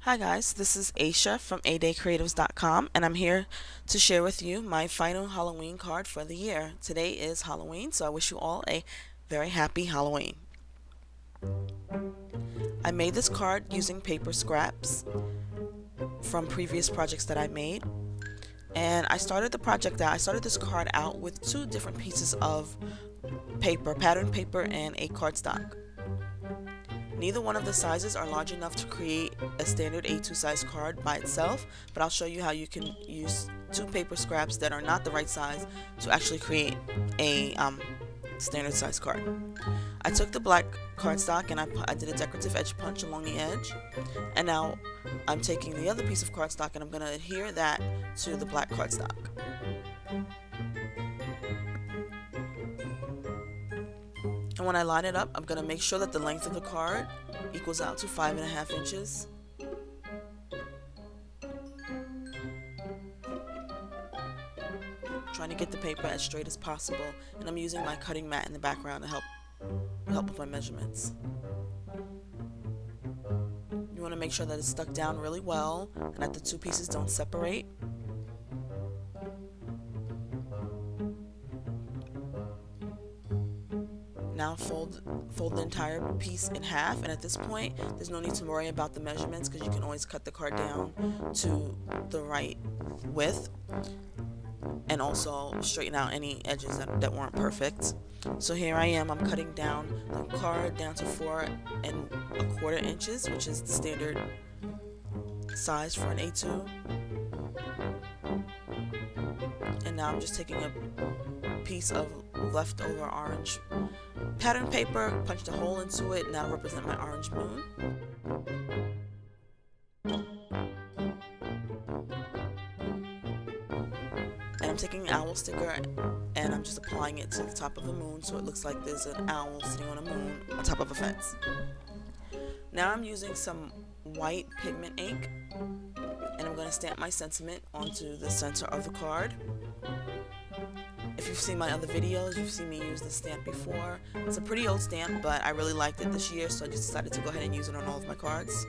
Hi guys, this is Aisha from adaycreatives.com and I'm here to share with you my final Halloween card for the year. Today is Halloween, so I wish you all a very happy Halloween. I made this card using paper scraps from previous projects that I made. And I started this card out with two different pieces of paper, pattern paper and a cardstock. Neither one of the sizes are large enough to create a standard A2 size card by itself, but I'll show you how you can use two paper scraps that are not the right size to actually create a standard size card. I took the black cardstock and I did a decorative edge punch along the edge, and now I'm taking the other piece of cardstock and I'm going to adhere that to the black cardstock. And when I line it up, I'm going to make sure that the length of the card equals out to 5.5 inches. Trying to get the paper as straight as possible, and I'm using my cutting mat in the background to help with my measurements. You want to make sure that it's stuck down really well and that the two pieces don't separate. Now fold the entire piece in half, and at this point there's no need to worry about the measurements because you can always cut the card down to the right width and also straighten out any edges that weren't perfect. So here I am, I'm cutting down the card down to 4¼ inches, which is the standard size for an A2. And now I'm just taking a piece of leftover orange pattern paper, punched a hole into it, and that'll represent my orange moon. And I'm taking an owl sticker and I'm just applying it to the top of the moon so it looks like there's an owl sitting on a moon on top of a fence. Now I'm using some white pigment ink and I'm going to stamp my sentiment onto the center of the card. If you've seen my other videos, you've seen me use this stamp before. It's a pretty old stamp, but I really liked it this year, so I just decided to go ahead and use it on all of my cards.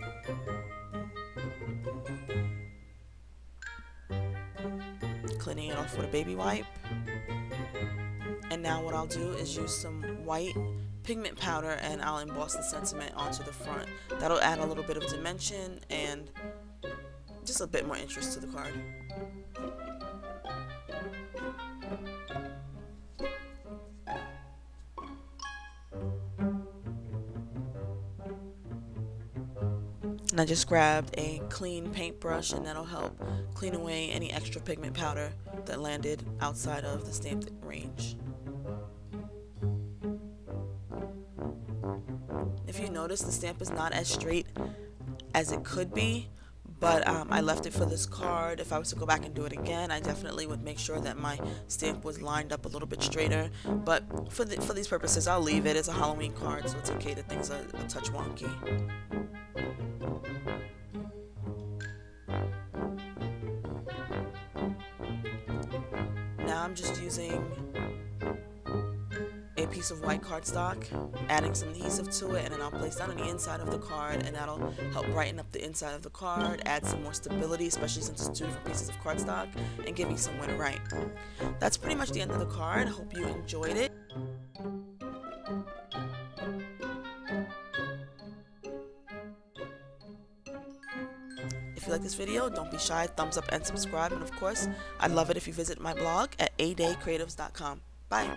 Cleaning it off with a baby wipe. And now what I'll do is use some white pigment powder and I'll emboss the sentiment onto the front. That'll add a little bit of dimension and just a bit more interest to the card. And I just grabbed a clean paintbrush and that'll help clean away any extra pigment powder that landed outside of the stamped range. If you notice, the stamp is not as straight as it could be, but I left it for this card. If I was to go back and do it again, I definitely would make sure that my stamp was lined up a little bit straighter, but for these purposes I'll leave it. It's a Halloween card, so it's okay that things are a touch wonky. Now I'm just using a piece of white cardstock, adding some adhesive to it, and then I'll place that on the inside of the card, and that'll help brighten up the inside of the card, add some more stability, especially since it's two different pieces of cardstock, and give me some winter right. That's pretty much the end of the card. I hope you enjoyed it. If you like this video, don't be shy, thumbs up and subscribe, and of course, I'd love it if you visit my blog at adaycreatives.com. Bye!